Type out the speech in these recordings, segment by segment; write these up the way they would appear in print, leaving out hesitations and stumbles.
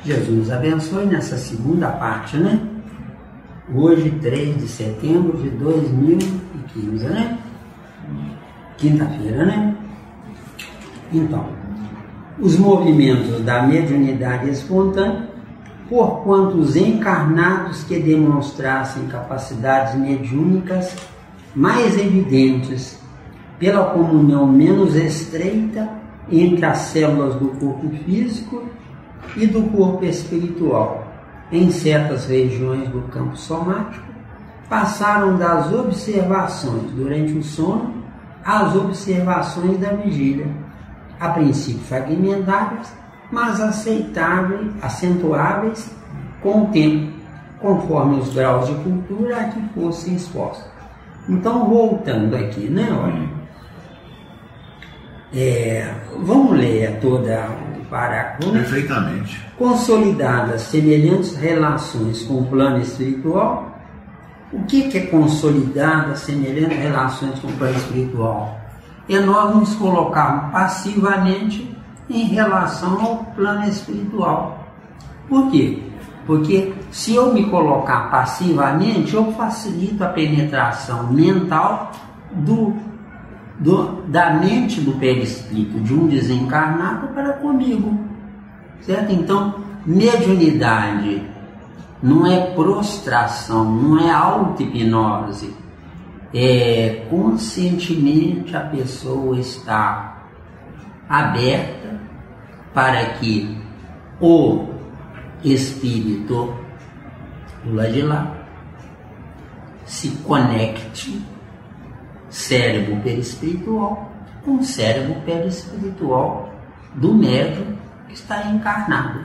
Jesus abençoe nessa segunda parte, né? Hoje, 3 de setembro de 2015, né? Quinta-feira, né? Então, os movimentos da mediunidade espontânea, porquanto os encarnados que demonstrassem capacidades mediúnicas mais evidentes pela comunhão menos estreita entre as células do corpo físico e do corpo espiritual, em certas regiões do campo somático, passaram das observações durante o sono às observações da vigília, a princípio fragmentárias, mas aceitáveis, acentuáveis com o tempo, conforme os graus de cultura a que fossem expostos. Então, voltando aqui, né? Olha, vamos ler toda o parágrafo. Perfeitamente. Consolidadas semelhantes relações com o plano espiritual. O que é consolidada semelhantes relações com o plano espiritual? É nós nos colocarmos passivamente em relação ao plano espiritual. Por quê? Porque se eu me colocar passivamente, eu facilito a penetração mental da mente do perispírito, de um desencarnado para comigo. Certo? Então, mediunidade não é prostração, não é auto-hipnose. É conscientemente a pessoa está aberta para que o espírito do lado de lá se conecte cérebro perispiritual com o cérebro perispiritual do médium que está encarnado.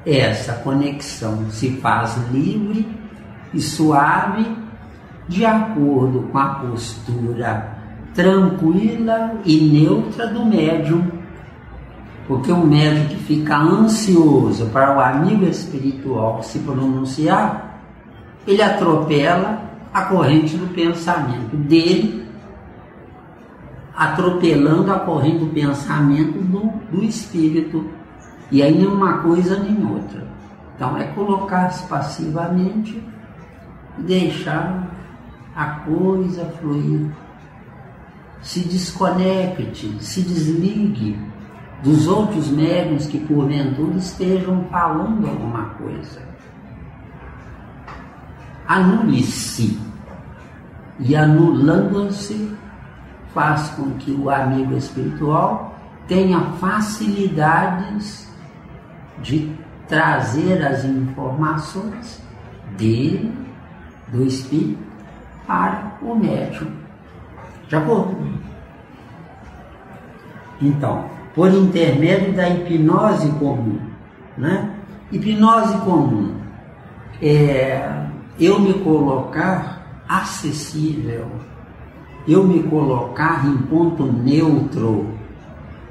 Essa conexão se faz livre e suave de acordo com a postura tranquila e neutra do médium, porque um médium que fica ansioso para o amigo espiritual se pronunciar, ele atropela a corrente do pensamento dele, atropelando a corrente do pensamento do espírito, e aí nem uma coisa nem outra. Então é colocar-se passivamente e deixar a coisa fluir. Se desconecte, se desligue dos outros médiuns que porventura estejam falando alguma coisa. Anule-se, e anulando-se faz com que o amigo espiritual tenha facilidades de trazer as informações dele, do espírito, para o médium. Já por? Então, por intermédio da hipnose comum, né? Hipnose comum é eu me colocar acessível, eu me colocar em ponto neutro,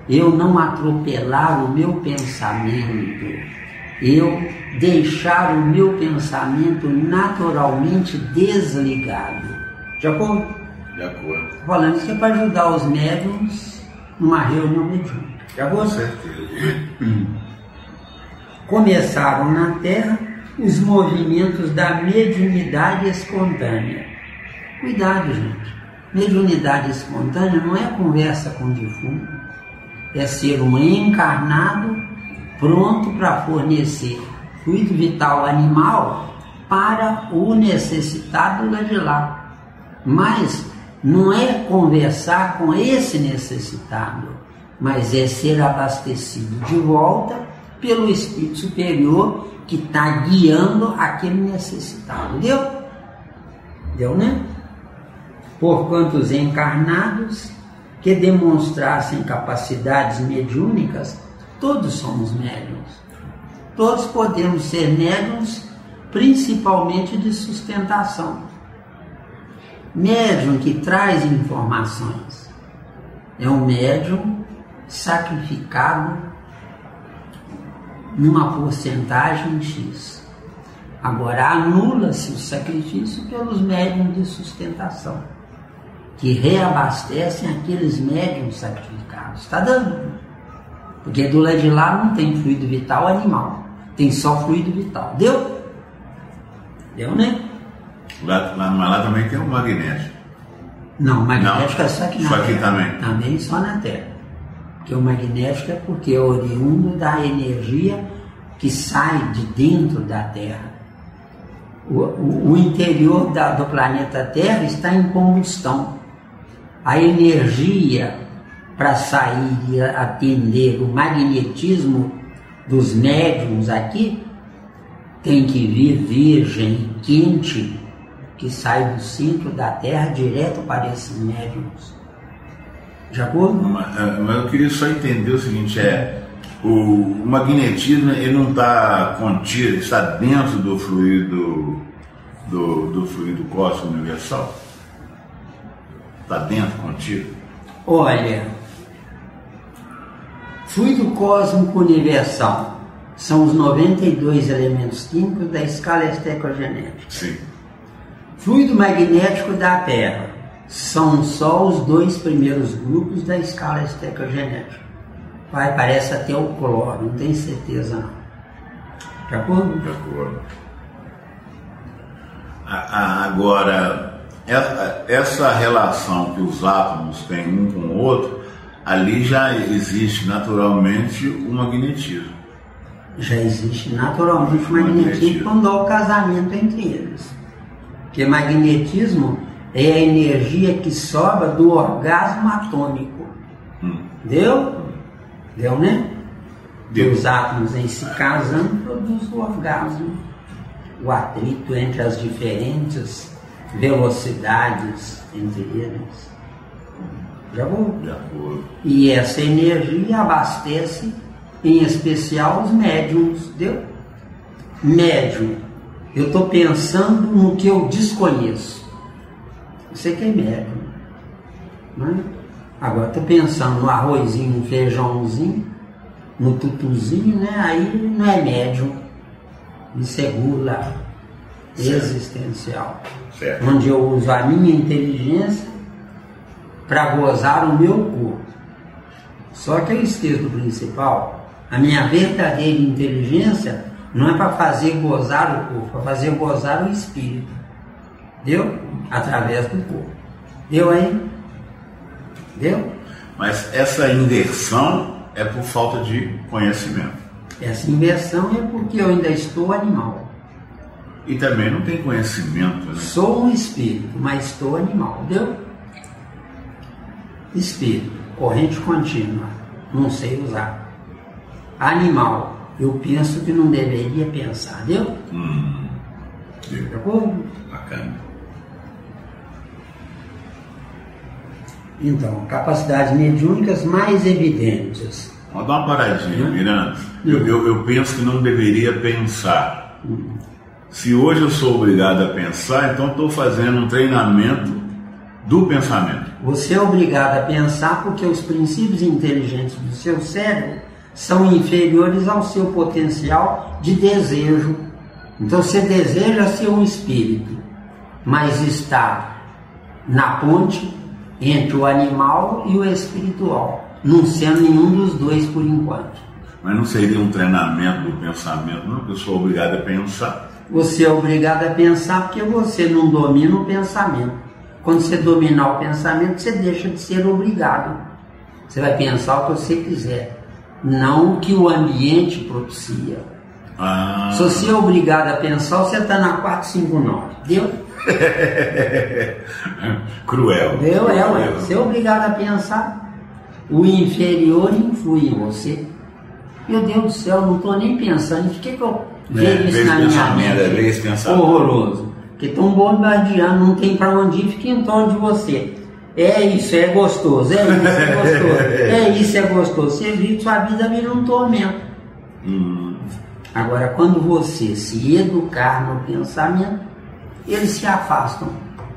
eu não atropelar o meu pensamento, eu deixar o meu pensamento naturalmente desligado. De acordo? De acordo. Falando isso é para ajudar os médiums numa reunião mediúnica. De acordo? Começaram na Terra os movimentos da mediunidade espontânea. Cuidado, gente. Mediunidade espontânea não é conversa com o defunto, é ser um encarnado pronto para fornecer fluido vital animal para o necessitado lá de lá. Mas não é conversar com esse necessitado, mas é ser abastecido de volta pelo Espírito Superior que está guiando aquele necessitado. Deu? Deu, né? Porquanto os encarnados que demonstrassem capacidades mediúnicas, todos somos médiuns. Todos podemos ser médiuns, principalmente de sustentação. Médium que traz informações é um médium sacrificado numa porcentagem X. Agora, anula-se o sacrifício pelos médiuns de sustentação, que reabastecem aqueles médiuns sacrificados. Está dando? Porque do lado de lá não tem fluido vital animal, tem só fluido vital. Deu? Deu, né? Lá também tem um magnético. Não, o magnético é só aqui na só Terra. Aqui também. Também só na Terra. Porque o magnético é porque é oriundo da energia que sai de dentro da Terra. O interior do planeta Terra está em combustão. A energia para sair e atender o magnetismo dos médiums aqui tem que vir virgem, quente, que sai do centro da Terra direto para esses médiums. De acordo? Mas eu queria só entender o seguinte, o magnetismo ele não está contido, está dentro do fluido do fluido cósmico universal? Está dentro, contido? Olha, fluido cósmico universal são os 92 elementos químicos da escala estequiogenética. Sim. Fluido magnético da Terra são só os 2 primeiros grupos da escala estequiogenética. Parece até o cloro, não tenho certeza não. De acordo? De acordo. Agora, essa relação que os átomos têm um com o outro, ali já existe naturalmente o magnetismo. Já existe naturalmente o magnetismo quando há o casamento entre eles. Porque magnetismo é a energia que sobra do orgasmo atômico. Deu? Deu, né? Deu. Os átomos em se casando produz o orgasmo. O atrito entre as diferentes velocidades entre eles. Já vou? De acordo. E essa energia abastece, em especial, os médiums. Deu? Médium. Eu estou pensando no que eu desconheço. Você que é médium. Não é? Agora estou pensando no arrozinho, no feijãozinho, no tutuzinho, né? Aí não é médium. Isso é gula existencial. Certo. Onde eu uso a minha inteligência para gozar o meu corpo. Só que eu esqueço do principal. A minha verdadeira inteligência não é para fazer gozar o corpo, é para fazer gozar o espírito. Deu? Através do corpo. Deu aí? Deu? Mas essa inversão é por falta de conhecimento. Essa inversão é porque eu ainda estou animal. E também não tem conhecimento, né? Sou um espírito, mas estou animal. Deu? Espírito, corrente contínua, não sei usar. Animal, eu penso que não deveria pensar. Deu? Deu. De acordo? Bacana. Então, capacidades mediúnicas mais evidentes. Vamos dar uma paradinha, Miranda. Eu penso que não deveria pensar. Se hoje eu sou obrigado a pensar, então estou fazendo um treinamento do pensamento. Você é obrigado a pensar porque os princípios inteligentes do seu cérebro são inferiores ao seu potencial de desejo. Então você deseja ser um espírito, mas está na ponte entre o animal e o espiritual, não sendo nenhum dos dois por enquanto. Mas não seria um treinamento do pensamento, não? Eu sou obrigado a pensar. Você é obrigado a pensar porque você não domina o pensamento. Quando você dominar o pensamento, você deixa de ser obrigado. Você vai pensar o que você quiser, não o que o ambiente propicia. Se você é obrigado a pensar, você está na 459. Deu? Cruel. Deu, ué. Você é obrigado a pensar. O inferior influi em você. Meu Deus do céu, não estou nem pensando. Por que eu vejo isso na minha mente? Horroroso. Porque estão bombardeando, não tem para onde ir, fica em torno de você. É isso, é gostoso. É isso, é gostoso. É isso, é gostoso. Você vive que sua vida vira um tormento. Agora, quando você se educar no pensamento, eles se afastam,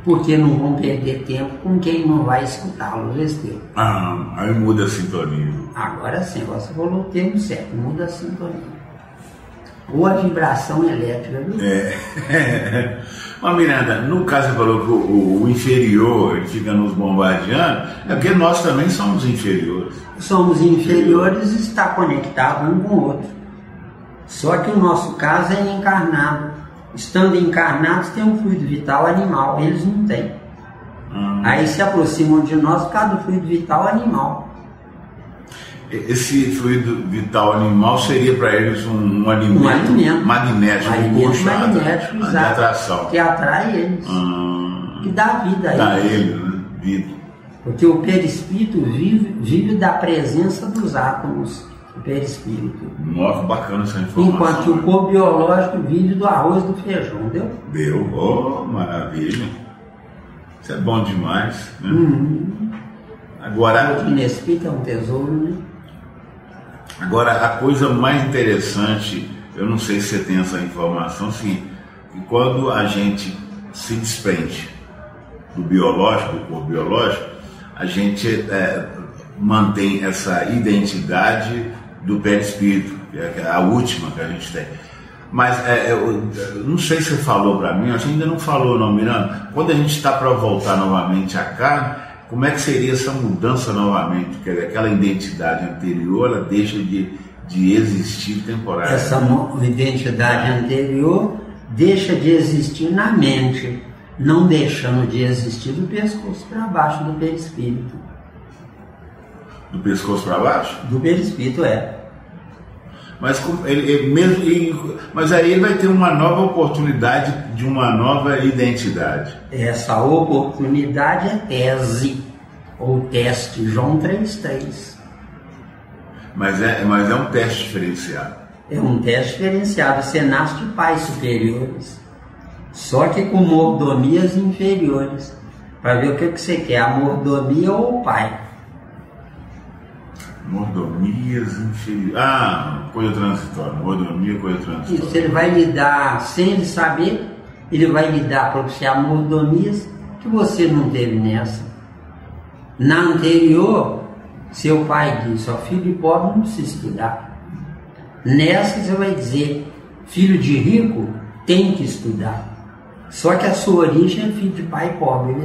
porque não vão perder tempo com quem não vai escutá-los. Aí muda a sintonia. Agora sim, você falou o termo certo, muda a sintonia. ou a vibração elétrica, viu? Mas Miranda, no caso você falou que o inferior ele fica nos bombardeando, é porque nós também somos inferiores. Somos inferiores e está conectado um com o outro. Só que o nosso caso é encarnado. Estando encarnados tem um fluido vital animal, eles não têm. Aí se aproximam de nós por causa do fluido vital animal. Esse fluido vital animal seria para eles um alimento, magnético, magnético, de atração. Que atrai eles, que dá vida a eles. Dá eles, vida. Porque o perispírito vive da presença dos átomos, o perispírito. Nossa, bacana essa informação. Enquanto que o corpo biológico vive do arroz e do feijão, deu? Deu, oh, maravilha. Isso é bom demais, né? Agora, o espírito é um tesouro, né? Agora, a coisa mais interessante, eu não sei se você tem essa informação, sim, que quando a gente se desprende do biológico, do corpo biológico, a gente mantém essa identidade do perispírito, que é a última que a gente tem. Mas eu não sei se você falou para mim, acho que ainda não falou não, Miranda. Quando a gente está para voltar novamente à carne, como é que seria essa mudança novamente? Porque aquela identidade anterior, ela deixa de existir temporariamente. Essa identidade anterior deixa de existir na mente, não deixando de existir do pescoço para baixo do perispírito. Do pescoço para baixo? Do perispírito, Mas, mas aí ele vai ter uma nova oportunidade de uma nova identidade. Essa oportunidade é tese, ou teste, João 3,3. Mas é um teste diferenciado. É um teste diferenciado. Você nasce de pais superiores, só que com mordomias inferiores, para ver o que você quer, a mordomia ou o pai. Mordomias inferiores. Coisa transitória. Mordomia, coisa transitória. Isso, ele vai lhe dar, sem ele saber, ele vai lhe dar, propiciar mordomias que você não teve nessa. Na anterior, seu pai disse, filho de pobre não precisa estudar. Nessa você vai dizer, filho de rico tem que estudar. Só que a sua origem é filho de pai pobre,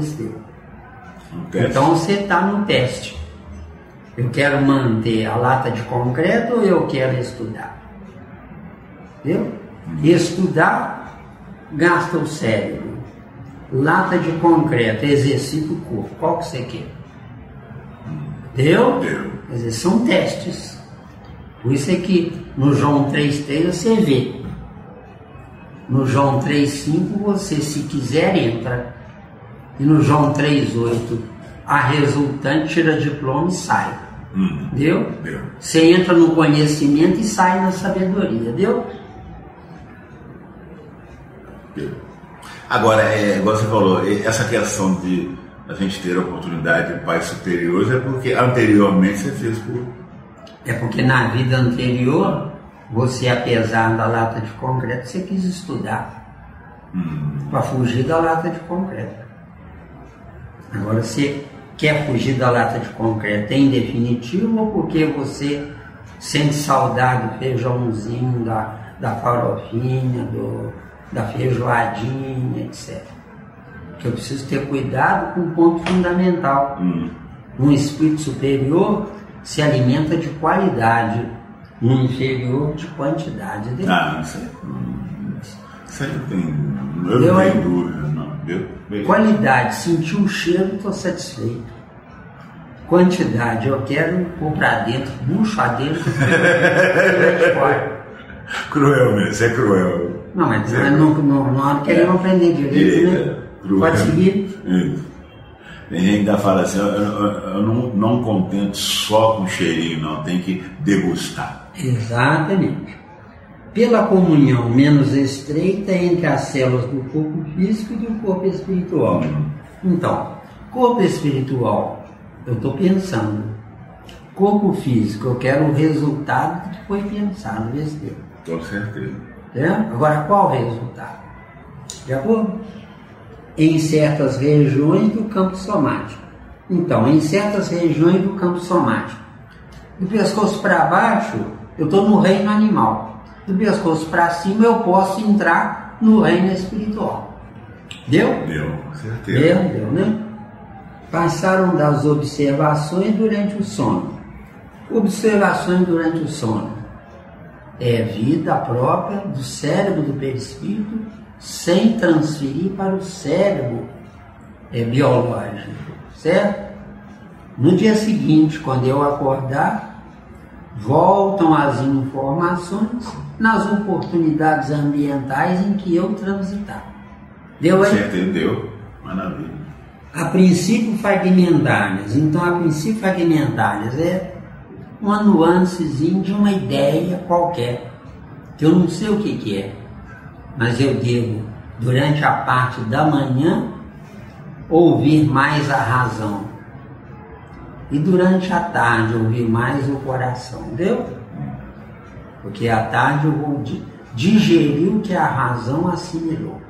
então você está no teste. Eu quero manter a lata de concreto ou eu quero estudar? Entendeu? Estudar gasta o cérebro. Lata de concreto exercita o corpo. Qual que você quer? Entendeu? Quer dizer, são testes. Por isso é que no João 3,3 você vê. No João 3,5 você, se quiser, entra. E no João 3,8 a resultante tira diploma e sai. Deu? Você entra no conhecimento e sai na sabedoria, deu? Agora, igual você falou, essa questão de a gente ter a oportunidade de pais superiores é porque anteriormente você fez por... É porque na vida anterior, você, apesar da lata de concreto, você quis estudar para fugir da lata de concreto. Agora você quer fugir da lata de concreto em definitivo ou porque você sente saudade do feijãozinho, da farofinha, da feijoadinha, etc. Porque eu preciso ter cuidado com um ponto fundamental. Um espírito superior se alimenta de qualidade, um inferior de quantidade. Isso aí eu não tenho dúvida, não. Qualidade, sentir o cheiro, estou satisfeito. Quantidade, eu quero pôr para dentro, bucho adentro, cruel mesmo, você é cruel. Não, mas não queremos aprender direito, né? Cruel. Pode seguir? Tem gente que ainda fala assim, eu não contento só com cheirinho, não, tem que degustar. Exatamente. Pela comunhão menos estreita entre as células do corpo físico e do corpo espiritual. Então, corpo espiritual, eu estou pensando. Corpo físico, eu quero o resultado que foi pensado nesse tempo. Com certeza. Agora, qual o resultado? De acordo? Em certas regiões do campo somático. Então, em certas regiões do campo somático. Do pescoço para baixo, eu estou no reino animal. do pescoço para cima, eu posso entrar no reino espiritual. Deu? Deu, com certeza. Deu, né? Passaram das observações durante o sono. Observações durante o sono é vida própria do cérebro do perispírito, sem transferir para o cérebro biológico, certo? No dia seguinte, quando eu acordar, voltam as informações nas oportunidades ambientais em que eu transitar. Deu aí? Certo, deu. Maravilha. A princípio fragmentárias. Então, a princípio fragmentárias é uma nuancezinha de uma ideia qualquer, que eu não sei o que é, mas eu devo, durante a parte da manhã, ouvir mais a razão, e durante a tarde ouvir mais o coração, entendeu? Porque à tarde eu vou digerir o que a razão assimilou.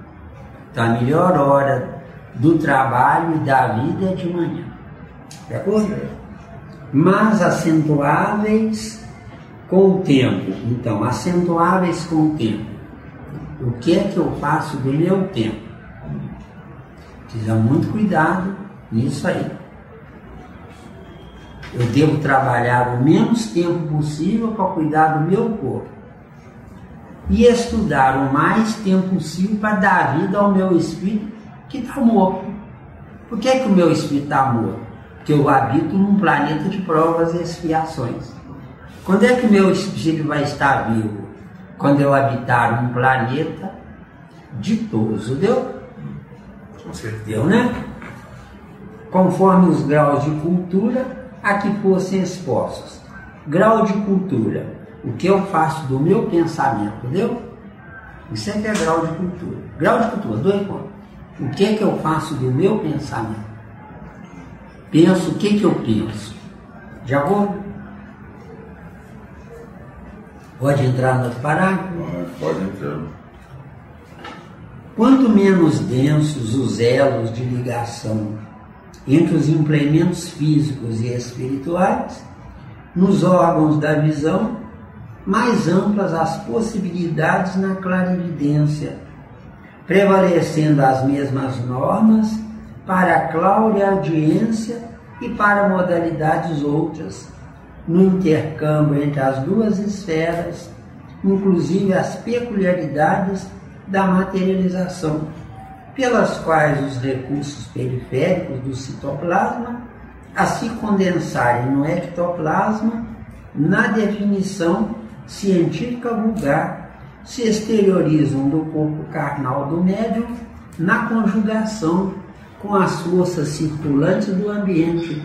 Então a melhor hora do trabalho e da vida é de manhã, de acordo? Mas acentuáveis com o tempo. Então, acentuáveis com o tempo. O que é que eu faço do meu tempo? Precisa muito cuidado nisso aí. Eu devo trabalhar o menos tempo possível para cuidar do meu corpo. E estudar o mais tempo possível para dar vida ao meu espírito que está morto. Por que o meu espírito está morto? Porque eu habito num planeta de provas e expiações. Quando é que o meu espírito vai estar vivo? Quando eu habitar um planeta ditoso, deu? Com certeza. Deu, né? Conforme os graus de cultura a que fossem expostos. Grau de cultura. O que eu faço do meu pensamento, deu? Isso é que é grau de cultura. Grau de cultura, 2 pontos. O que é que eu faço do meu pensamento? Penso o que eu penso. De acordo? Pode entrar no outro parágrafo? Pode entrar. Quanto menos densos os elos de ligação entre os implementos físicos e espirituais, nos órgãos da visão, mais amplas as possibilidades na clarividência, prevalecendo as mesmas normas para a clareaudiência e para modalidades outras, no intercâmbio entre as duas esferas, inclusive as peculiaridades da materialização, pelas quais os recursos periféricos do citoplasma, a se condensarem no ectoplasma, na definição científica vulgar, se exteriorizam do corpo carnal do médium na conjugação com as forças circulantes do ambiente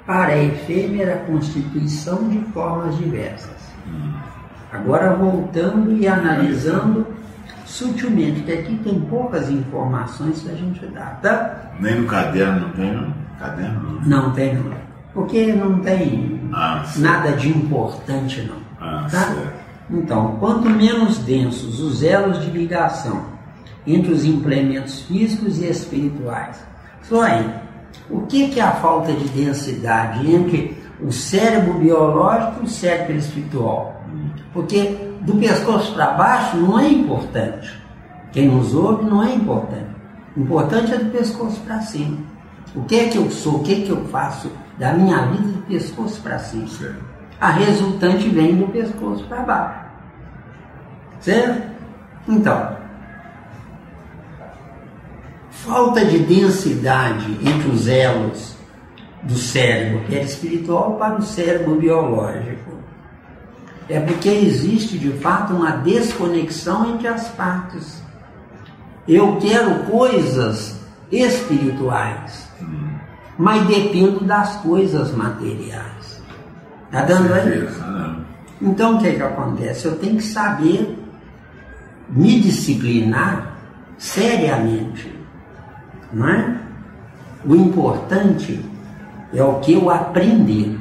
para a efêmera constituição de formas diversas. Agora voltando e analisando sutilmente, que aqui tem poucas informações para a gente dar, tá? Nem no caderno não tem, não? Caderno não? Não tem, não. Porque não tem nada de importante, não. Tá? Então, quanto menos densos os elos de ligação entre os implementos físicos e espirituais. Só aí, o que é a falta de densidade entre o cérebro biológico e o cérebro espiritual? Porque do pescoço para baixo não é importante. Quem nos ouve não é importante. O importante é do pescoço para cima. O que é que eu sou, o que é que eu faço da minha vida do pescoço para cima? Certo. A resultante vem do pescoço para baixo. Certo? Então, falta de densidade entre os elos do cérebro perispiritual para o cérebro biológico. É porque existe de fato uma desconexão entre as partes. Eu quero coisas espirituais, mas dependo das coisas materiais. Está dando aí? Então o que acontece? Eu tenho que saber me disciplinar seriamente, não é? O importante é o que eu aprender,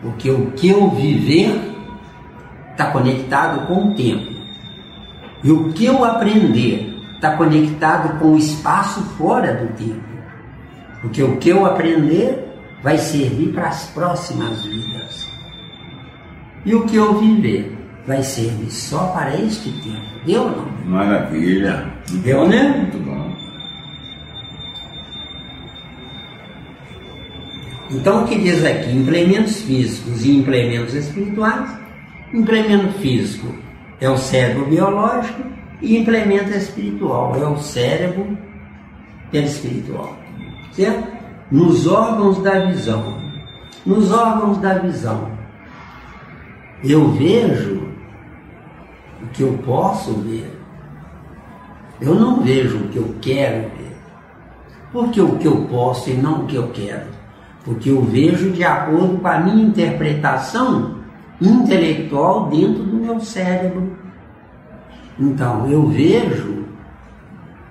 porque o que eu viver está conectado com o tempo, e o que eu aprender está conectado com o espaço fora do tempo, porque o que eu aprender vai servir para as próximas vidas, e o que eu viver vai servir só para este tempo. Deu ou não? Maravilha. Deu, né? Muito bom. Então, o que diz aqui? Implementos físicos e implementos espirituais. Implemento físico é o cérebro biológico e implemento espiritual é o cérebro perispiritual. Certo? Nos órgãos da visão. Nos órgãos da visão, eu vejo o que eu posso ver. Eu não vejo o que eu quero ver. Por que o que eu posso e não o que eu quero? Porque eu vejo de acordo com a minha interpretação intelectual dentro do meu cérebro. Então, eu vejo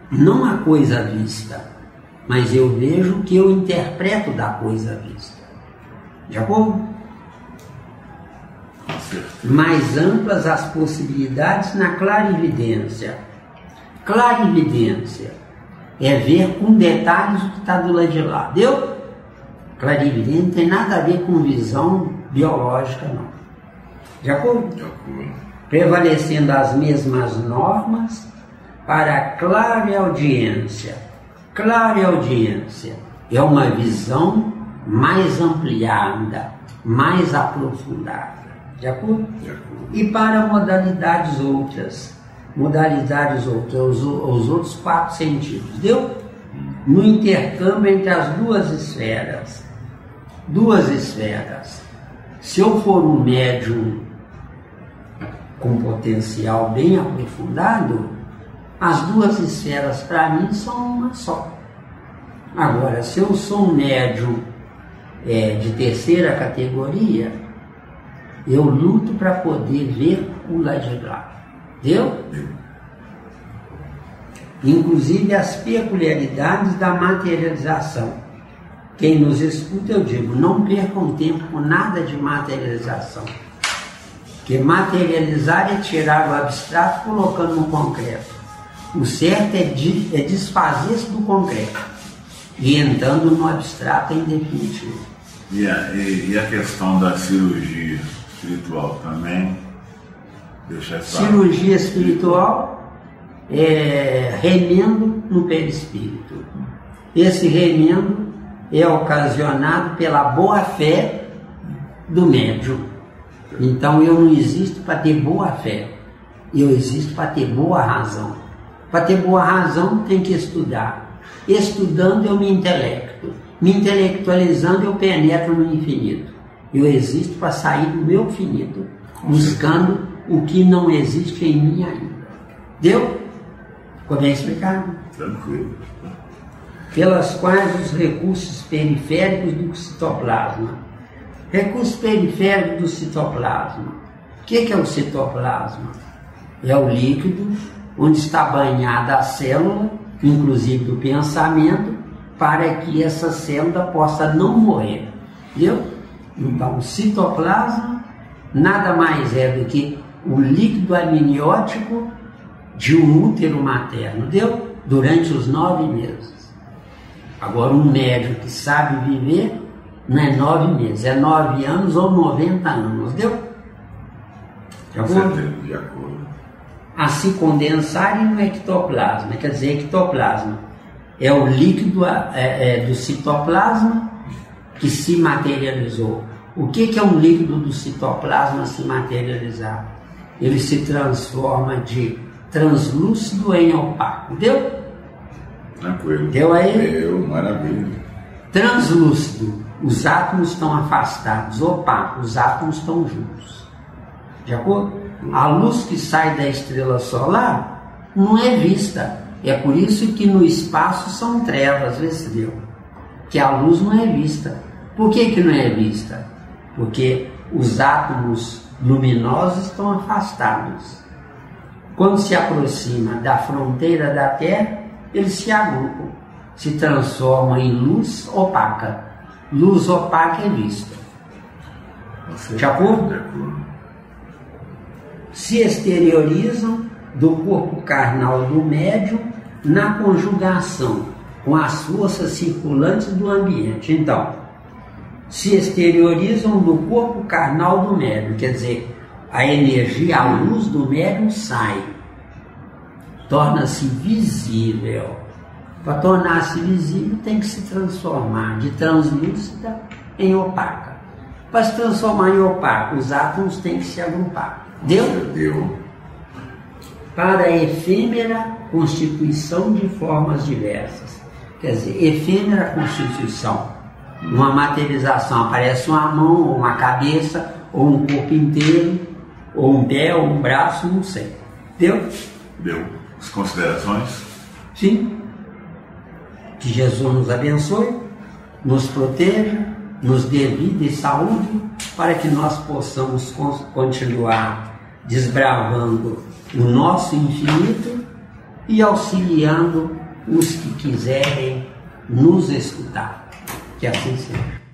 não a coisa vista, mas eu vejo o que eu interpreto da coisa vista. De acordo? Mais amplas as possibilidades na clarividência. Clarividência é ver com detalhes o que está do lado de lá. Deu? Clarividência não tem nada a ver com visão biológica, não. De acordo? De acordo. Prevalecendo as mesmas normas para a clareaudiência. Clareaudiência é uma visão mais ampliada, mais aprofundada. De acordo? De acordo. E para modalidades outras. Os outros 4 sentidos. Deu? No intercâmbio entre as duas esferas. Se eu for um médium com potencial bem aprofundado, as duas esferas para mim são uma só. Agora, se eu sou um médium de terceira categoria, eu luto para poder ver o lado de lá. Deu? Inclusive as peculiaridades da materialização. Quem nos escuta, eu digo, não percam tempo com nada de materialização. Porque materializar é tirar o abstrato colocando no concreto. O certo é desfazer-se do concreto e entrando no abstrato em definitivo. E a questão da cirurgia espiritual também? Deixa essa... Cirurgia espiritual é remendo no perispírito. Esse remendo é ocasionado pela boa fé do médium. Então eu não existo para ter boa fé, eu existo para ter boa razão. Para ter boa razão tem que estudar. Estudando eu me intelecto, me intelectualizando eu penetro no infinito. Eu existo para sair do meu finito, buscando o que não existe em mim ainda. Deu? Ficou bem explicado? Tranquilo. Pelas quais os recursos periféricos do citoplasma. Recurso periférico do citoplasma. O que é o citoplasma? É o líquido onde está banhada a célula, inclusive do pensamento, para que essa célula possa não morrer. Entendeu? Então, o citoplasma nada mais é do que o líquido amniótico de um útero materno. Deu? Durante os 9 meses. Agora, um médium que sabe viver não é 9 meses, é 9 anos ou 90 anos. Deu? De acordo? De acordo. A se condensar no ectoplasma. Quer dizer, ectoplasma é o líquido do citoplasma que se materializou. O que é um líquido do citoplasma se materializar? Ele se transforma de translúcido em opaco. Deu? Tranquilo. Deu aí? Deu, maravilha. Translúcido, os átomos estão afastados. Opaco, os átomos estão juntos. De acordo? A luz que sai da estrela solar não é vista. É por isso que no espaço são trevas, vê se deu. Que a luz não é vista. Por que não é vista? Porque os átomos luminosos estão afastados. Quando se aproxima da fronteira da Terra, eles se agrupam, se transformam em luz opaca. Luz opaca é vista. De acordo? De acordo. Se exteriorizam do corpo carnal do médium na conjugação com as forças circulantes do ambiente. Então, se exteriorizam do corpo carnal do médium, quer dizer, a energia, a luz do médium sai, torna-se visível. Para tornar-se visível tem que se transformar de translúcida em opaca. Para se transformar em opaca, os átomos têm que se agrupar. Deu? Deu. Para a efêmera constituição de formas diversas. Quer dizer, efêmera constituição. Uma materialização, aparece uma mão, ou uma cabeça, ou um corpo inteiro, ou um pé, ou um braço, não sei. Deu? Deu. As considerações? Sim. Que Jesus nos abençoe, nos proteja, nos dê vida e saúde, para que nós possamos continuar desbravando o nosso infinito e auxiliando os que quiserem nos escutar. Que assim seja.